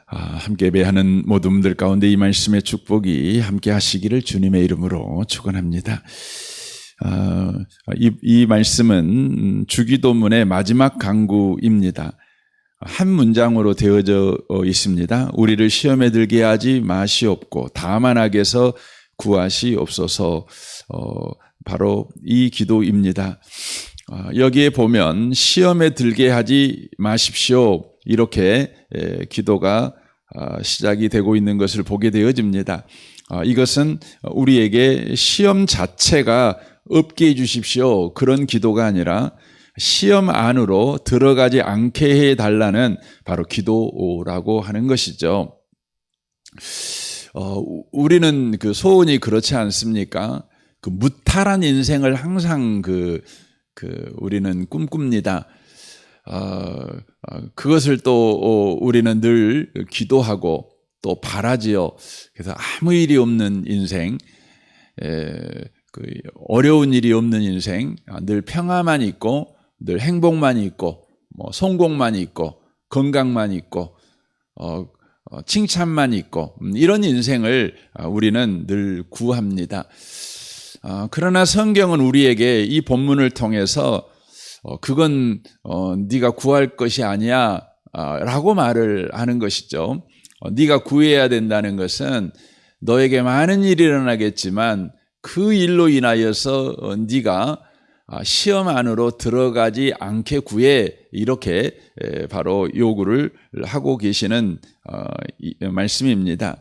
함께 예배하는 모든 분들 가운데 이 말씀의 축복이 함께 하시기를 주님의 이름으로 축원합니다. 이 말씀은 주기도문의 마지막 강구입니다. 한 문장으로 되어져 있습니다. 우리를 시험에 들게 하지 마시옵고 다만 악에서 구하시옵소서. 바로 이 기도입니다. 여기에 보면 시험에 들게 하지 마십시오. 이렇게 기도가 시작이 되고 있는 것을 보게 되어집니다. 이것은 우리에게 시험 자체가 없게 해주십시오. 그런 기도가 아니라 시험 안으로 들어가지 않게 해달라는 바로 기도라고 하는 것이죠. 우리는 그 소원이 그렇지 않습니까? 그 무탈한 인생을 항상 우리는 꿈꿉니다. 그것을 또 우리는 늘 기도하고 또 바라지요. 그래서 아무 일이 없는 인생, 어려운 일이 없는 인생, 늘 평화만 있고 늘 행복만 있고 성공만 있고 건강만 있고 칭찬만 있고 이런 인생을 우리는 늘 구합니다. 그러나 성경은 우리에게 이 본문을 통해서 그건 네가 구할 것이 아니야 라고 말을 하는 것이죠. 네가 구해야 된다는 것은 너에게 많은 일이 일어나겠지만 그 일로 인하여서 네가 시험 안으로 들어가지 않게 구해, 이렇게 바로 요구를 하고 계시는 말씀입니다.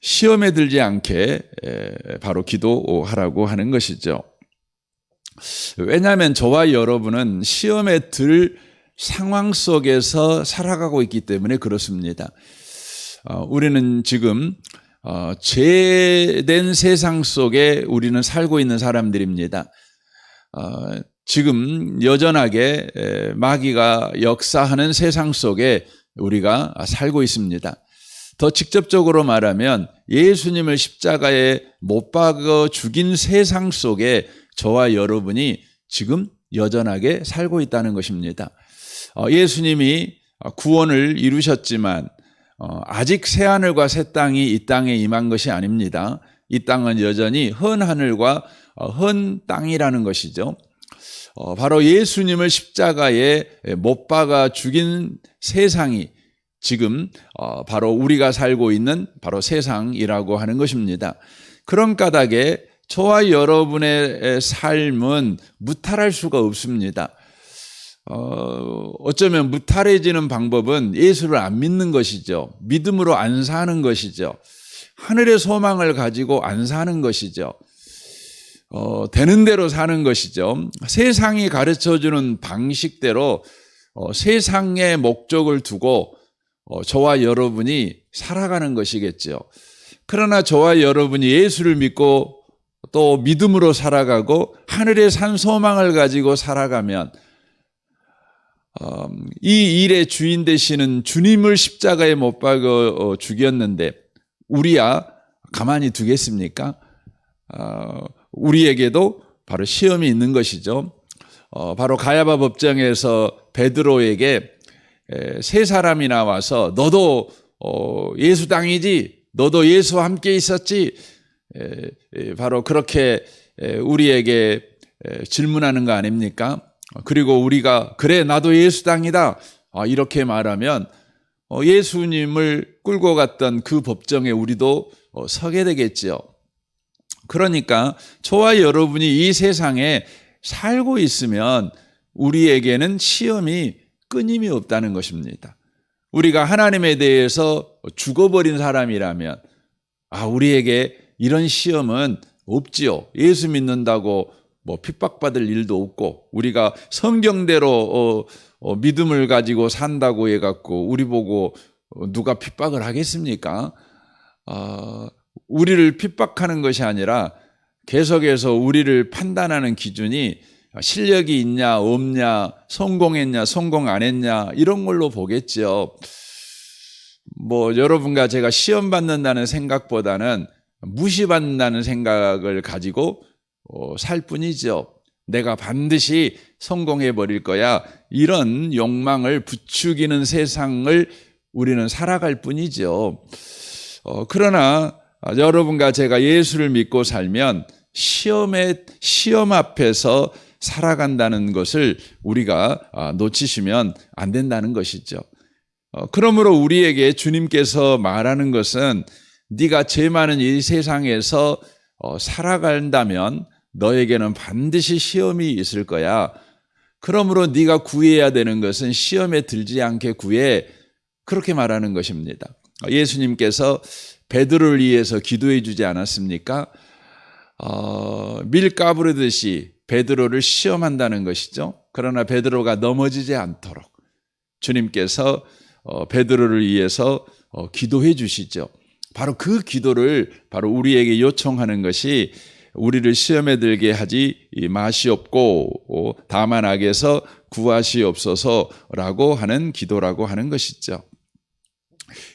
시험에 들지 않게 바로 기도하라고 하는 것이죠. 왜냐하면 저와 여러분은 시험에 들 상황 속에서 살아가고 있기 때문에 그렇습니다. 우리는 지금 죄된 세상 속에 우리는 살고 있는 사람들입니다. 지금 여전하게 마귀가 역사하는 세상 속에 우리가 살고 있습니다. 더 직접적으로 말하면 예수님을 십자가에 못 박아 죽인 세상 속에 저와 여러분이 지금 여전하게 살고 있다는 것입니다. 예수님이 구원을 이루셨지만 아직 새 하늘과 새 땅이 이 땅에 임한 것이 아닙니다. 이 땅은 여전히 헌 하늘과 헌 땅이라는 것이죠. 바로 예수님을 십자가에 못 박아 죽인 세상이 지금 바로 우리가 살고 있는 바로 세상이라고 하는 것입니다. 그런 까닭에 저와 여러분의 삶은 무탈할 수가 없습니다. 어쩌면 무탈해지는 방법은 예수를 안 믿는 것이죠. 믿음으로 안 사는 것이죠. 하늘의 소망을 가지고 안 사는 것이죠. 되는 대로 사는 것이죠. 세상이 가르쳐주는 방식대로 세상의 목적을 두고 저와 여러분이 살아가는 것이겠죠. 그러나 저와 여러분이 예수를 믿고 또 믿음으로 살아가고 하늘의 산 소망을 가지고 살아가면 이 일의 주인 되시는 주님을 십자가에 못 박아 죽였는데 우리야 가만히 두겠습니까? 우리에게도 바로 시험이 있는 것이죠. 바로 가야바 법정에서 베드로에게 세 사람이 나와서 너도 예수 당이지? 너도 예수와 함께 있었지? 바로 그렇게 우리에게 질문하는 거 아닙니까? 그리고 우리가 그래 나도 예수 당이다 이렇게 말하면 예수님을 끌고 갔던 그 법정에 우리도 서게 되겠지요. 그러니까 저와 여러분이 이 세상에 살고 있으면 우리에게는 시험이 끊임이 없다는 것입니다. 우리가 하나님에 대해서 죽어버린 사람이라면 우리에게 이런 시험은 없지요. 예수 믿는다고 핍박받을 일도 없고 우리가 성경대로 믿음을 가지고 산다고 해갖고 우리 보고 누가 핍박을 하겠습니까? 우리를 핍박하는 것이 아니라 계속해서 우리를 판단하는 기준이 실력이 있냐 없냐 성공했냐 성공 안 했냐 이런 걸로 보겠죠. 여러분과 제가 시험 받는다는 생각보다는 무시받는다는 생각을 가지고 살 뿐이죠. 내가 반드시 성공해 버릴 거야. 이런 욕망을 부추기는 세상을 우리는 살아갈 뿐이죠. 그러나 여러분과 제가 예수를 믿고 살면 시험 앞에서 살아간다는 것을 우리가 놓치시면 안 된다는 것이죠. 그러므로 우리에게 주님께서 말하는 것은 네가 죄 많은 이 세상에서 살아간다면 너에게는 반드시 시험이 있을 거야. 그러므로 네가 구해야 되는 것은 시험에 들지 않게 구해. 그렇게 말하는 것입니다. 예수님께서 베드로를 위해서 기도해 주지 않았습니까? 밀 까부르듯이 베드로를 시험한다는 것이죠. 그러나 베드로가 넘어지지 않도록 주님께서 베드로를 위해서 기도해 주시죠. 바로 그 기도를 바로 우리에게 요청하는 것이 우리를 시험에 들게 하지 마시옵고 다만 악에서 구하시옵소서라고 하는 기도라고 하는 것이죠.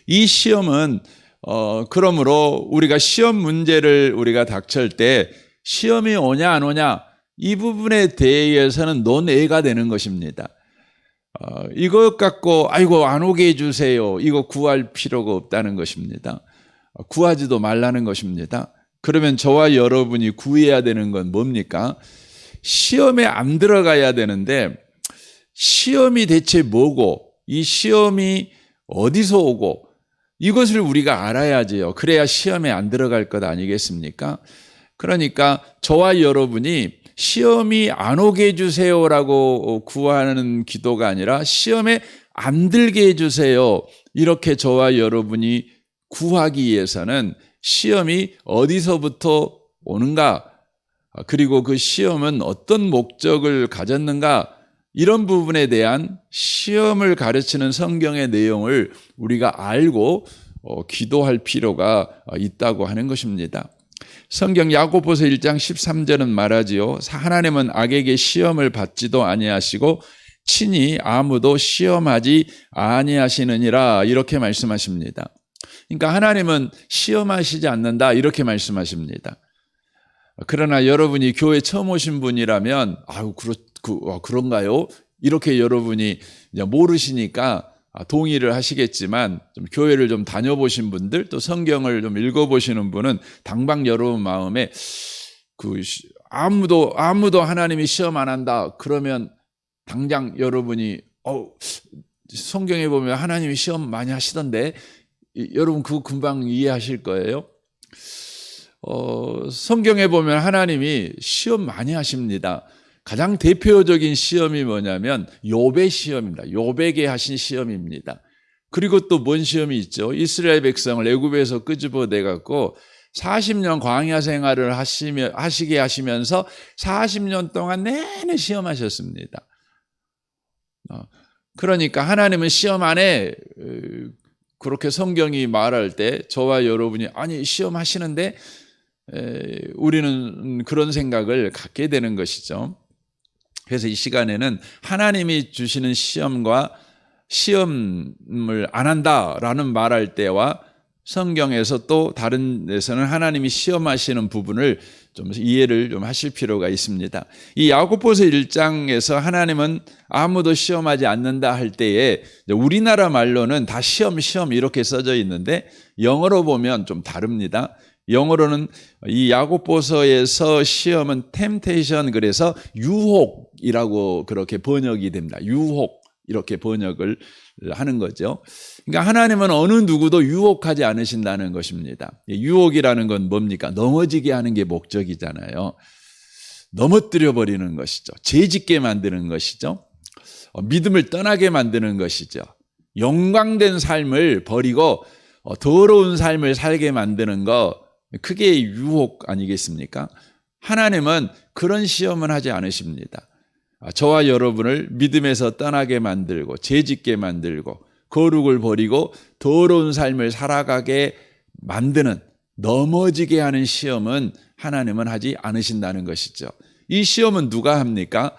이 시험은 그러므로 우리가 시험 문제를 우리가 닥칠 때 시험이 오냐 안 오냐 이 부분에 대해서는 논외가 되는 것입니다. 이것 갖고 아이고 안 오게 해주세요. 이거 구할 필요가 없다는 것입니다. 구하지도 말라는 것입니다. 그러면 저와 여러분이 구해야 되는 건 뭡니까? 시험에 안 들어가야 되는데 시험이 대체 뭐고 이 시험이 어디서 오고 이것을 우리가 알아야지요. 그래야 시험에 안 들어갈 것 아니겠습니까? 그러니까 저와 여러분이 시험이 안 오게 해주세요라고 구하는 기도가 아니라 시험에 안 들게 해주세요. 이렇게 저와 여러분이 구하기 위해서는 시험이 어디서부터 오는가, 그리고 그 시험은 어떤 목적을 가졌는가, 이런 부분에 대한 시험을 가르치는 성경의 내용을 우리가 알고 기도할 필요가 있다고 하는 것입니다. 성경 야고보서 1장 13절은 말하지요. 하나님은 악에게 시험을 받지도 아니하시고 친히 아무도 시험하지 아니하시느니라 이렇게 말씀하십니다. 그러니까 하나님은 시험하시지 않는다 이렇게 말씀하십니다. 그러나 여러분이 교회 처음 오신 분이라면 그런가요? 이렇게 여러분이 모르시니까 동의를 하시겠지만 좀 교회를 좀 다녀보신 분들 또 성경을 좀 읽어보시는 분은 당방 여러분 마음에 아무도 하나님이 시험 안 한다 그러면 당장 여러분이 성경에 보면 하나님이 시험 많이 하시던데 여러분 그거 금방 이해하실 거예요. 성경에 보면 하나님이 시험 많이 하십니다. 가장 대표적인 시험이 뭐냐면 욥의 시험입니다. 욥에게 하신 시험입니다. 그리고 또 뭔 시험이 있죠? 이스라엘 백성을 애굽에서 끄집어내 갖고 40년 광야 생활을 하시게 하시면서 40년 동안 내내 시험하셨습니다. 그러니까 하나님은 시험 안에 그렇게 성경이 말할 때 저와 여러분이 아니 시험하시는데 우리는 그런 생각을 갖게 되는 것이죠. 그래서 이 시간에는 하나님이 주시는 시험과 시험을 안 한다라는 말할 때와 성경에서 또 다른 데서는 하나님이 시험하시는 부분을 좀 이해를 좀 하실 필요가 있습니다. 이 야고보서 1장에서 하나님은 아무도 시험하지 않는다 할 때에 우리나라 말로는 다 시험 이렇게 써져 있는데 영어로 보면 좀 다릅니다. 영어로는 이 야고보서에서 시험은 temptation 그래서 유혹이라고 그렇게 번역이 됩니다. 유혹 이렇게 번역을 하는 거죠. 그러니까 하나님은 어느 누구도 유혹하지 않으신다는 것입니다. 유혹이라는 건 뭡니까? 넘어지게 하는 게 목적이잖아요. 넘어뜨려 버리는 것이죠. 죄짓게 만드는 것이죠. 믿음을 떠나게 만드는 것이죠. 영광된 삶을 버리고 더러운 삶을 살게 만드는 거 그게 유혹 아니겠습니까? 하나님은 그런 시험은 하지 않으십니다. 저와 여러분을 믿음에서 떠나게 만들고 죄짓게 만들고 거룩을 버리고 더러운 삶을 살아가게 만드는 넘어지게 하는 시험은 하나님은 하지 않으신다는 것이죠. 이 시험은 누가 합니까?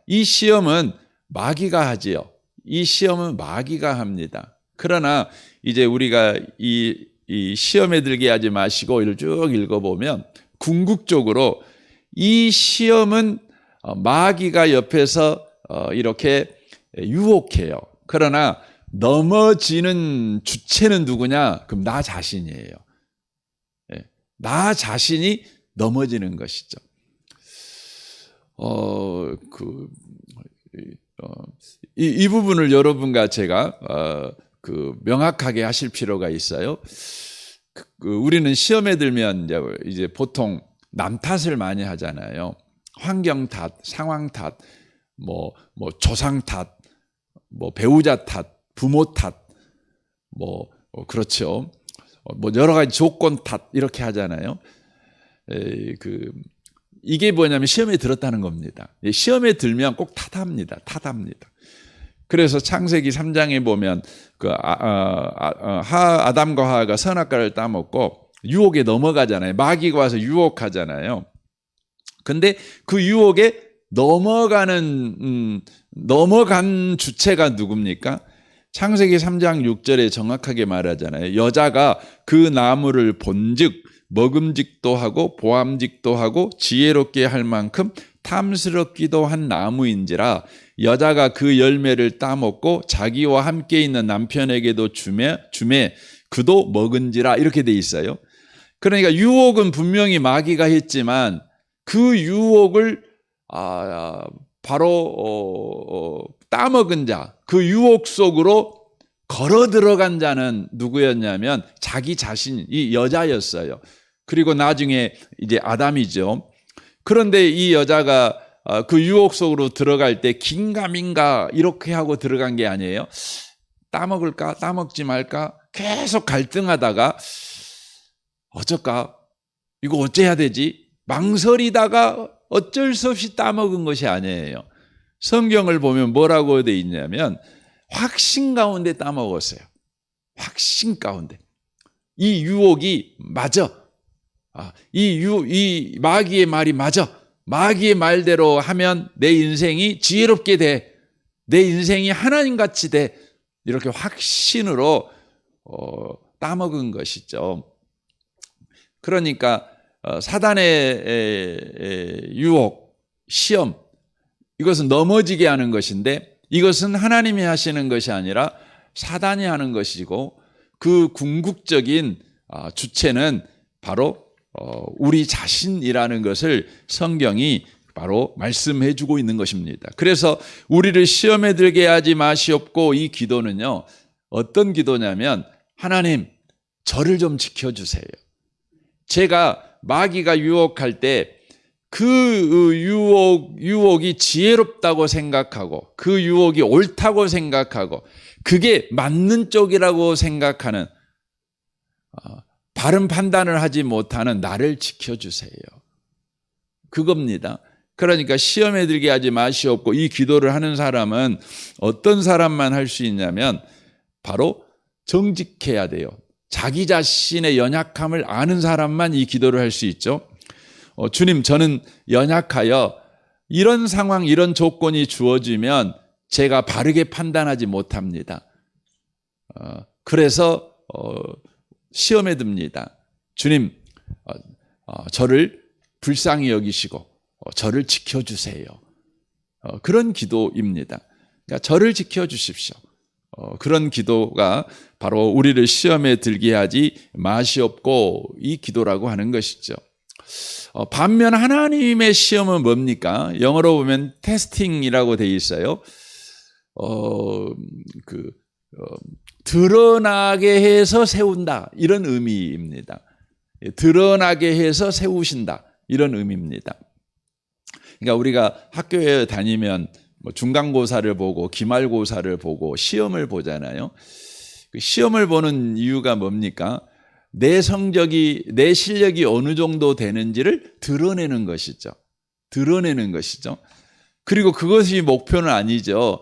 이 시험은 마귀가 하지요. 이 시험은 마귀가 합니다. 그러나 이제 우리가 이 시험에 들게 하지 마시고 이를 쭉 읽어보면 궁극적으로 이 시험은 마귀가 옆에서 이렇게 유혹해요. 그러나 넘어지는 주체는 누구냐? 그럼 나 자신이에요. 나 자신이 넘어지는 것이죠. 이 부분을 여러분과 제가 명확하게 하실 필요가 있어요. 우리는 시험에 들면 이제 보통 남 탓을 많이 하잖아요. 환경 탓, 상황 탓, 뭐 조상 탓, 뭐 배우자 탓, 부모 탓, 그렇죠. 여러 가지 조건 탓 이렇게 하잖아요. 이게 뭐냐면 시험에 들었다는 겁니다. 시험에 들면 꼭 탓합니다. 그래서 창세기 3장에 보면 아담과 하와가 선악과를 따먹고 유혹에 넘어가잖아요. 마귀가 와서 유혹하잖아요. 근데 그 유혹에 넘어간 주체가 누굽니까? 창세기 3장 6절에 정확하게 말하잖아요. 여자가 그 나무를 본즉 먹음직도 하고 보암직도 하고 지혜롭게 할 만큼 탐스럽기도 한 나무인지라 여자가 그 열매를 따먹고 자기와 함께 있는 남편에게도 주매 그도 먹은지라 이렇게 돼 있어요. 그러니까 유혹은 분명히 마귀가 했지만 그 유혹을 바로 따먹은 자, 그 유혹 속으로 걸어 들어간 자는 누구였냐면 자기 자신, 이 여자였어요. 그리고 나중에 이제 아담이죠. 그런데 이 여자가 그 유혹 속으로 들어갈 때 긴가민가 이렇게 하고 들어간 게 아니에요. 따먹을까 따먹지 말까 계속 갈등하다가 어쩔까 이거 어째야 되지 망설이다가 어쩔 수 없이 따먹은 것이 아니에요. 성경을 보면 뭐라고 돼 있냐면 확신 가운데 따먹었어요. 확신 가운데. 이 유혹이 맞아. 이 마귀의 말이 맞아. 마귀의 말대로 하면 내 인생이 지혜롭게 돼. 내 인생이 하나님같이 돼. 이렇게 확신으로 따먹은 것이죠. 그러니까 사단의 유혹, 시험, 이것은 넘어지게 하는 것인데 이것은 하나님이 하시는 것이 아니라 사단이 하는 것이고 그 궁극적인 주체는 바로 우리 자신이라는 것을 성경이 바로 말씀해 주고 있는 것입니다. 그래서 우리를 시험에 들게 하지 마시옵고 이 기도는요. 어떤 기도냐면 하나님 저를 좀 지켜주세요. 제가 마귀가 유혹할 때 그 유혹이 지혜롭다고 생각하고 그 유혹이 옳다고 생각하고 그게 맞는 쪽이라고 생각하는 바른 판단을 하지 못하는 나를 지켜주세요. 그겁니다. 그러니까 시험에 들게 하지 마시옵고 이 기도를 하는 사람은 어떤 사람만 할 수 있냐면 바로 정직해야 돼요. 자기 자신의 연약함을 아는 사람만 이 기도를 할 수 있죠. 주님, 저는 연약하여 이런 상황, 이런 조건이 주어지면 제가 바르게 판단하지 못합니다. 그래서 시험에 듭니다. 주님, 저를 불쌍히 여기시고 저를 지켜주세요. 그런 기도입니다. 그러니까 저를 지켜주십시오. 그런 기도가 바로 우리를 시험에 들게 하지 마시옵고 이 기도라고 하는 것이죠. 반면 하나님의 시험은 뭡니까? 영어로 보면 테스팅이라고 되어 있어요. 드러나게 해서 세운다 이런 의미입니다. 드러나게 해서 세우신다 이런 의미입니다. 그러니까 우리가 학교에 다니면 중간고사를 보고 기말고사를 보고 시험을 보잖아요. 그 시험을 보는 이유가 뭡니까? 내 성적이, 내 실력이 어느 정도 되는지를 드러내는 것이죠. 드러내는 것이죠. 그리고 그것이 목표는 아니죠.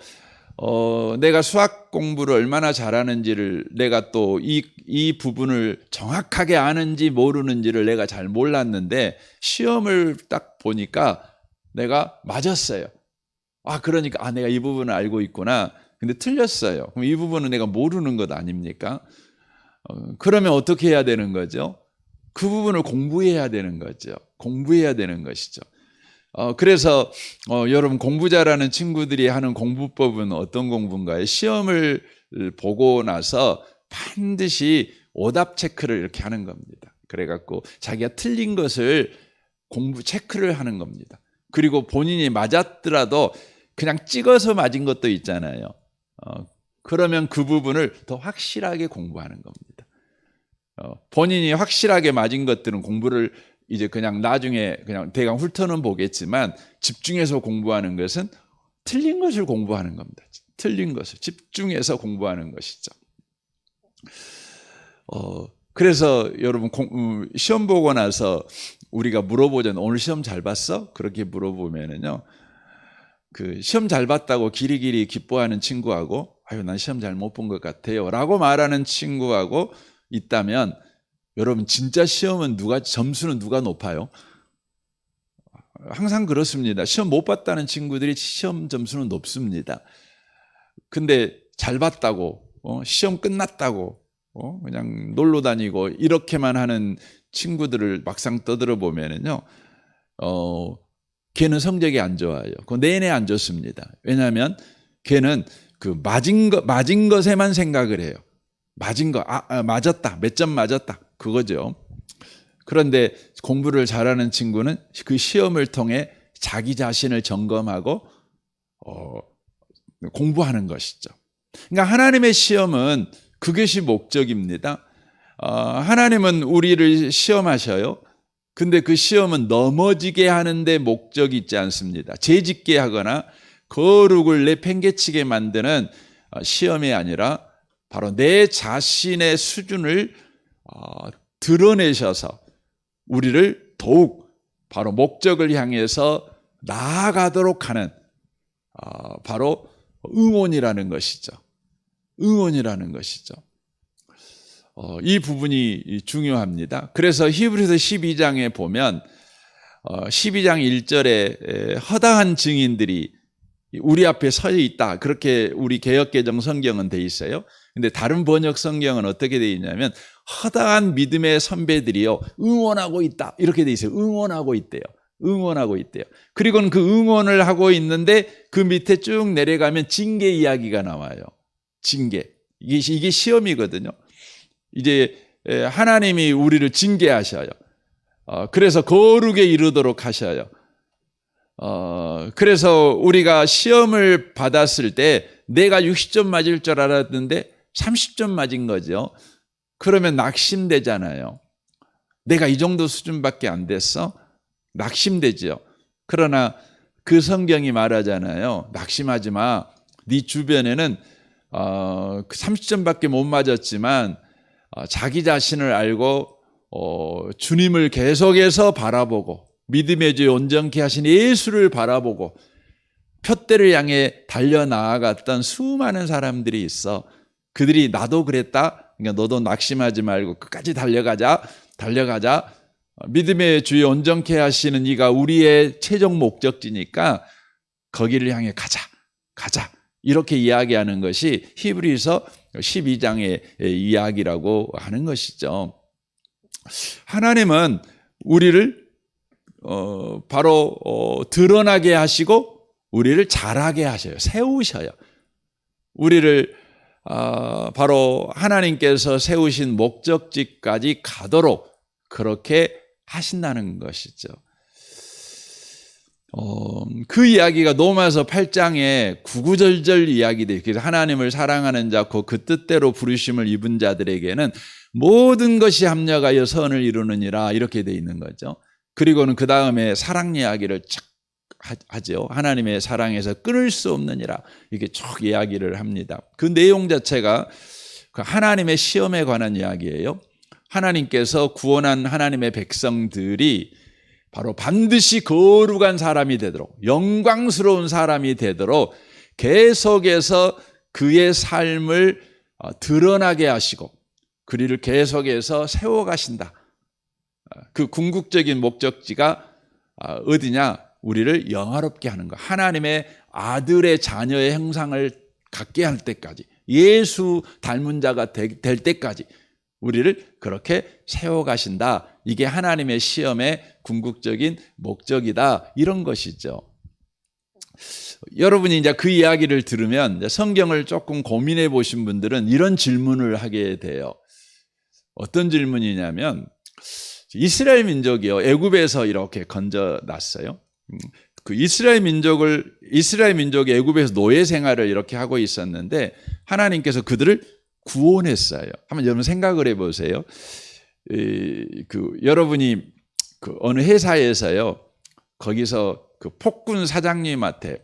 내가 수학 공부를 얼마나 잘하는지를 내가 또 이 부분을 정확하게 아는지 모르는지를 내가 잘 몰랐는데 시험을 딱 보니까 내가 맞았어요. 그러니까 내가 이 부분을 알고 있구나. 근데 틀렸어요. 그럼 이 부분은 내가 모르는 것 아닙니까? 그러면 어떻게 해야 되는 거죠? 그 부분을 공부해야 되는 거죠. 공부해야 되는 것이죠. 그래서 여러분 공부 잘하는 친구들이 하는 공부법은 어떤 공부인가요? 시험을 보고 나서 반드시 오답 체크를 이렇게 하는 겁니다. 그래갖고 자기가 틀린 것을 공부 체크를 하는 겁니다. 그리고 본인이 맞았더라도 그냥 찍어서 맞은 것도 있잖아요. 그러면 그 부분을 더 확실하게 공부하는 겁니다. 본인이 확실하게 맞은 것들은 공부를 이제 그냥 나중에 그냥 대강 훑어는 보겠지만 집중해서 공부하는 것은 틀린 것을 공부하는 겁니다. 틀린 것을 집중해서 공부하는 것이죠. 그래서 여러분 시험 보고 나서 우리가 물어보잖아요. 오늘 시험 잘 봤어? 그렇게 물어보면은요. 그 시험 잘 봤다고 기리기리 기뻐하는 친구하고 아유 난 시험 잘 못 본 것 같아요 라고 말하는 친구하고 있다면 여러분 진짜 시험은 점수는 누가 높아요? 항상 그렇습니다. 시험 못 봤다는 친구들이 시험 점수는 높습니다. 근데 잘 봤다고 시험 끝났다고 그냥 놀러 다니고 이렇게만 하는 친구들을 막상 떠들어 보면은요, 걔는 성적이 안 좋아요. 그 내내 안 좋습니다. 왜냐하면 걔는 그 맞은 것에만 생각을 해요. 맞은 거, 맞았다, 몇 점 맞았다, 그거죠. 그런데 공부를 잘하는 친구는 그 시험을 통해 자기 자신을 점검하고 공부하는 것이죠. 그러니까 하나님의 시험은 그것이 목적입니다. 하나님은 우리를 시험하셔요. 근데 그 시험은 넘어지게 하는데 목적이 있지 않습니다. 죄짓게 하거나 거룩을 내팽개치게 만드는 시험이 아니라 바로 내 자신의 수준을 드러내셔서 우리를 더욱 바로 목적을 향해서 나아가도록 하는 바로 응원이라는 것이죠. 응원이라는 것이죠. 이 부분이 중요합니다. 그래서 히브리서 12장에 보면 12장 1절에 허다한 증인들이 우리 앞에 서 있다. 그렇게 우리 개역개정 성경은 돼 있어요. 근데 다른 번역 성경은 어떻게 돼 있냐면 허다한 믿음의 선배들이요 응원하고 있다. 이렇게 돼 있어요. 응원하고 있대요. 응원하고 있대요. 그리고는 그 응원을 하고 있는데 그 밑에 쭉 내려가면 징계 이야기가 나와요. 징계. 이게 시험이거든요. 이제 하나님이 우리를 징계하셔요. 그래서 거룩에 이르도록 하셔요. 그래서 우리가 시험을 받았을 때 내가 60점 맞을 줄 알았는데 30점 맞은 거죠. 그러면 낙심되잖아요. 내가 이 정도 수준밖에 안 됐어? 낙심되죠. 그러나 그 성경이 말하잖아요. 낙심하지 마. 네 주변에는 30점밖에 못 맞았지만 자기 자신을 알고 주님을 계속해서 바라보고 믿음의 주 온전케 하신 예수를 바라보고 푯대를 향해 달려나아갔던 수많은 사람들이 있어. 그들이 나도 그랬다. 그러니까 너도 낙심하지 말고 끝까지 달려가자. 믿음의 주의 온전케 하시는 이가 우리의 최종 목적지니까 거기를 향해 가자. 이렇게 이야기하는 것이 히브리서 12장의 이야기라고 하는 것이죠. 하나님은 우리를 바로 드러나게 하시고 우리를 자라게 하셔요. 세우셔요. 우리를 바로 하나님께서 세우신 목적지까지 가도록 그렇게 하신다는 것이죠. 그 이야기가 로마서 8장에 구구절절 이야기돼요. 그래서 하나님을 사랑하는 자, 그 뜻대로 부르심을 입은 자들에게는 모든 것이 합력하여 선을 이루느니라 이렇게 돼 있는 거죠. 그리고는 그 다음에 사랑 이야기를 쫙 하죠. 하나님의 사랑에서 끊을 수 없느니라 이렇게 쭉 이야기를 합니다. 그 내용 자체가 하나님의 시험에 관한 이야기예요. 하나님께서 구원한 하나님의 백성들이 바로 반드시 거룩한 사람이 되도록 영광스러운 사람이 되도록 계속해서 그의 삶을 드러나게 하시고 그리를 계속해서 세워가신다. 그 궁극적인 목적지가 어디냐? 우리를 영화롭게 하는 것. 하나님의 아들의 자녀의 형상을 갖게 할 때까지 예수 닮은 자가 될 때까지 우리를 그렇게 세워가신다. 이게 하나님의 시험의 궁극적인 목적이다. 이런 것이죠. 여러분이 이제 그 이야기를 들으면 성경을 조금 고민해 보신 분들은 이런 질문을 하게 돼요. 어떤 질문이냐면 이스라엘 민족이요, 애굽에서 이렇게 건져놨어요. 그 이스라엘 민족이 애굽에서 노예 생활을 이렇게 하고 있었는데 하나님께서 그들을 구원했어요. 한번 여러분 생각을 해보세요. 여러분이 그 어느 회사에서요, 거기서 그 폭군 사장님한테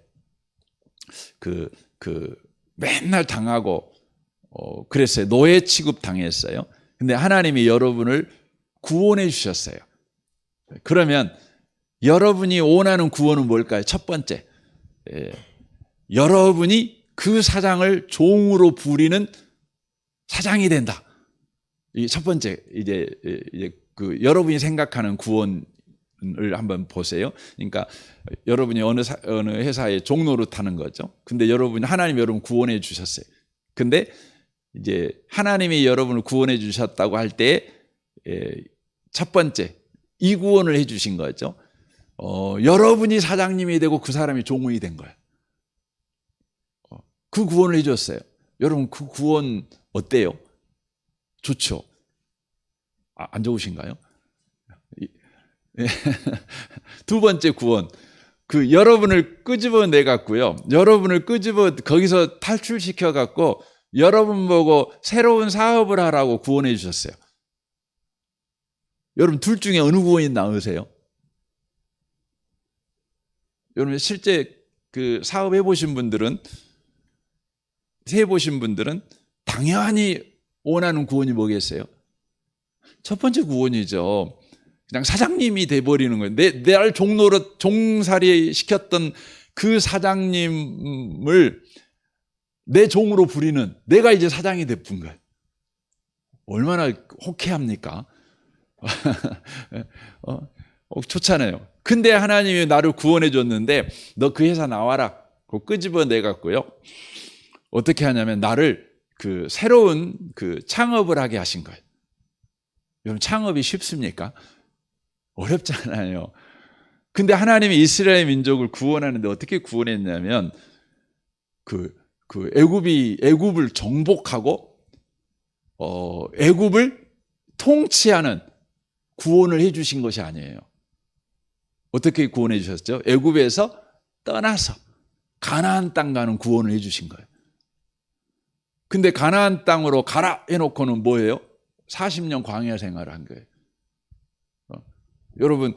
맨날 당하고 그랬어요. 노예 취급 당했어요. 근데 하나님이 여러분을 구원해 주셨어요. 그러면 여러분이 원하는 구원은 뭘까요? 첫 번째, 여러분이 그 사장을 종으로 부리는 사장이 된다. 이 첫 번째, 이제 그 여러분이 생각하는 구원을 한번 보세요. 그러니까 여러분이 어느 회사에 종노릇 하는 거죠. 근데 하나님이 여러분 구원해 주셨어요. 근데 이제 하나님이 여러분을 구원해 주셨다고 할 때 첫 번째, 이 구원을 해 주신 거죠. 여러분이 사장님이 되고 그 사람이 종이 된 거예요. 그 구원을 해 줬어요. 여러분 그 구원 어때요? 좋죠? 안 좋으신가요? 두 번째 구원, 여러분을 끄집어내 갖고요, 여러분을 거기서 탈출시켜 갖고 여러분 보고 새로운 사업을 하라고 구원해 주셨어요. 여러분 둘 중에 어느 구원이 나으세요? 여러분 실제 그 사업 해보신 분들은 당연히 원하는 구원이 뭐겠어요? 첫 번째 구원이죠. 그냥 사장님이 돼버리는 거예요. 내 종살이 시켰던 그 사장님을 내 종으로 부리는, 내가 이제 사장이 돼본 거예요. 얼마나 호쾌합니까? 좋잖아요. 근데 하나님이 나를 구원해 줬는데 너 그 회사 나와라. 그거 끄집어내 갖고요, 어떻게 하냐면 나를 새로운 창업을 하게 하신 거예요. 여러분 창업이 쉽습니까? 어렵잖아요. 근데 하나님이 이스라엘 민족을 구원하는데 어떻게 구원했냐면 애굽을 정복하고 애굽을 통치하는 구원을 해 주신 것이 아니에요. 어떻게 구원해 주셨죠? 애굽에서 떠나서 가나안 땅 가는 구원을 해 주신 거예요. 근데 가나안 땅으로 가라 해놓고는 뭐예요? 40년 광야 생활을 한 거예요. 여러분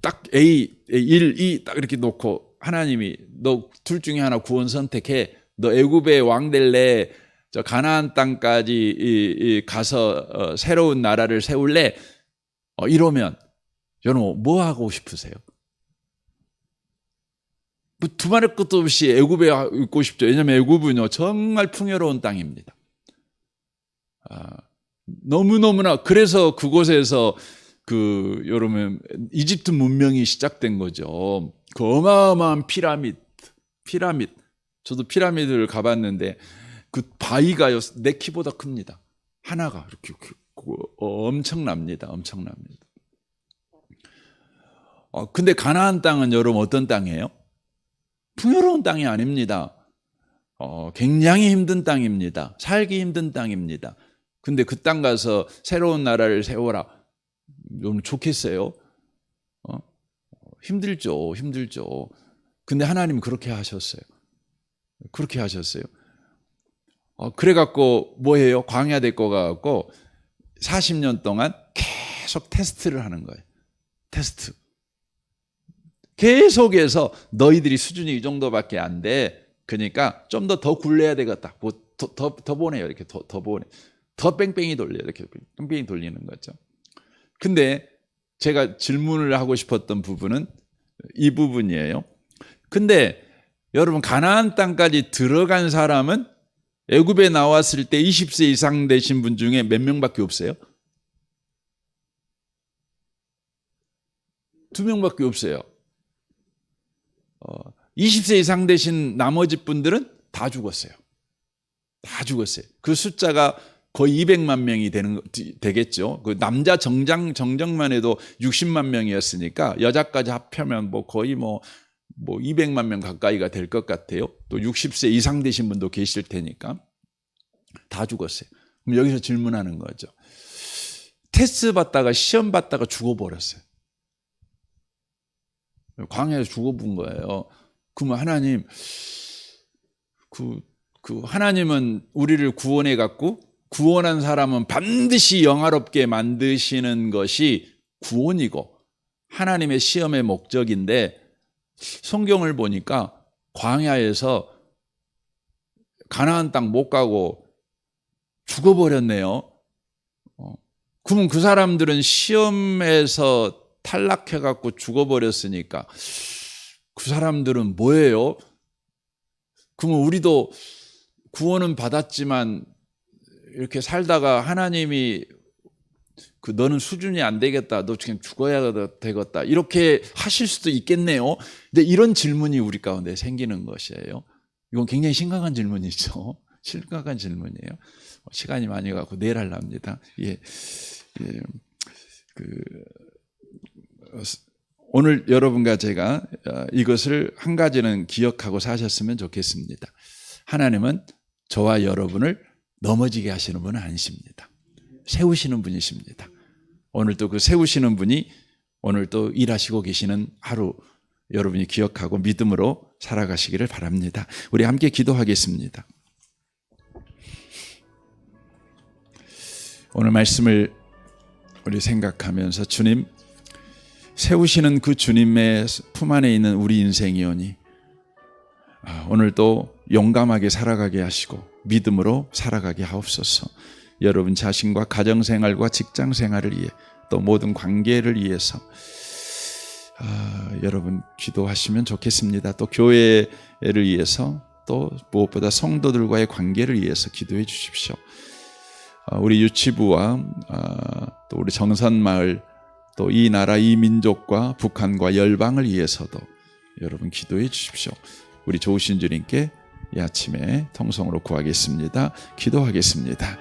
딱 A, 1, 2 딱 이렇게 놓고 하나님이 너 둘 중에 하나 구원 선택해. 너 애굽의 왕 될래? 저 가나안 땅까지 가서 새로운 나라를 세울래? 이러면 여러분 뭐 하고 싶으세요? 뭐 두말할 것도 없이 애굽에 있고 싶죠. 왜냐하면 애굽은요 정말 풍요로운 땅입니다. 너무너무나, 그래서 그곳에서 여러분 이집트 문명이 시작된 거죠. 그 어마어마한 피라미드. 저도 피라미드를 가봤는데 그 바위가요 내 키보다 큽니다. 하나가 이렇게 엄청납니다. 근데 가나안 땅은 여러분 어떤 땅이에요? 풍요로운 땅이 아닙니다. 굉장히 힘든 땅입니다. 살기 힘든 땅입니다. 근데 그 땅 가서 새로운 나라를 세워라. 너무 좋겠어요? 힘들죠. 근데 하나님은 그렇게 하셨어요. 그래갖고 뭐예요? 광야 데리고 가갖고 40년 동안 계속 테스트를 하는 거예요. 테스트. 계속해서 너희들이 수준이 이 정도밖에 안 돼. 그러니까 좀 더 굴려야 되겠다. 더 보내요. 이렇게 더 보내. 더 뺑뺑이 돌려요. 이렇게 뺑뺑이 돌리는 거죠. 근데 제가 질문을 하고 싶었던 부분은 이 부분이에요. 근데 여러분 가나안 땅까지 들어간 사람은 애굽에 나왔을 때 20세 이상 되신 분 중에 몇 명밖에 없어요? 2명밖에 없어요. 20세 이상 되신 나머지 분들은 다 죽었어요. 그 숫자가 거의 200만 명이 되겠죠. 그 남자 정정만 해도 60만 명이었으니까 여자까지 합하면 거의 200만 명 가까이가 될 것 같아요. 또 60세 이상 되신 분도 계실 테니까 다 죽었어요. 그럼 여기서 질문하는 거죠. 테스트 받다가 시험 받다가 죽어버렸어요. 광야에서 죽어본 거예요. 그러면 하나님, 하나님은 우리를 구원해 갖고 구원한 사람은 반드시 영화롭게 만드시는 것이 구원이고 하나님의 시험의 목적인데, 성경을 보니까 광야에서 가나안 땅 못 가고 죽어버렸네요. 그러면 그 사람들은 시험에서 탈락해갖고 죽어버렸으니까 그 사람들은 뭐예요? 그러면 우리도 구원은 받았지만 이렇게 살다가 하나님이 너는 수준이 안 되겠다, 너 그냥 죽어야 되겠다, 이렇게 하실 수도 있겠네요. 근데 이런 질문이 우리 가운데 생기는 것이에요. 이건 굉장히 심각한 질문이죠. 심각한 질문이에요. 시간이 많이 가고 내일 하려합니다. 오늘 여러분과 제가 이것을 한 가지는 기억하고 사셨으면 좋겠습니다. 하나님은 저와 여러분을 넘어지게 하시는 분은 아니십니다. 세우시는 분이십니다. 오늘 또 그 세우시는 분이 오늘 또 일하시고 계시는 하루, 여러분이 기억하고 믿음으로 살아가시기를 바랍니다. 우리 함께 기도하겠습니다. 오늘 말씀을 우리 생각하면서 주님, 세우시는 그 주님의 품 안에 있는 우리 인생이오니 오늘도 용감하게 살아가게 하시고 믿음으로 살아가게 하옵소서. 여러분 자신과 가정생활과 직장생활을 위해 또 모든 관계를 위해서 여러분 기도하시면 좋겠습니다. 또 교회를 위해서, 또 무엇보다 성도들과의 관계를 위해서 기도해 주십시오. 우리 유치부와 또 우리 정선마을, 또 이 나라 이 민족과 북한과 열방을 위해서도 여러분 기도해 주십시오. 우리 좋으신 주님께 이 아침에 통성으로 구하겠습니다. 기도하겠습니다.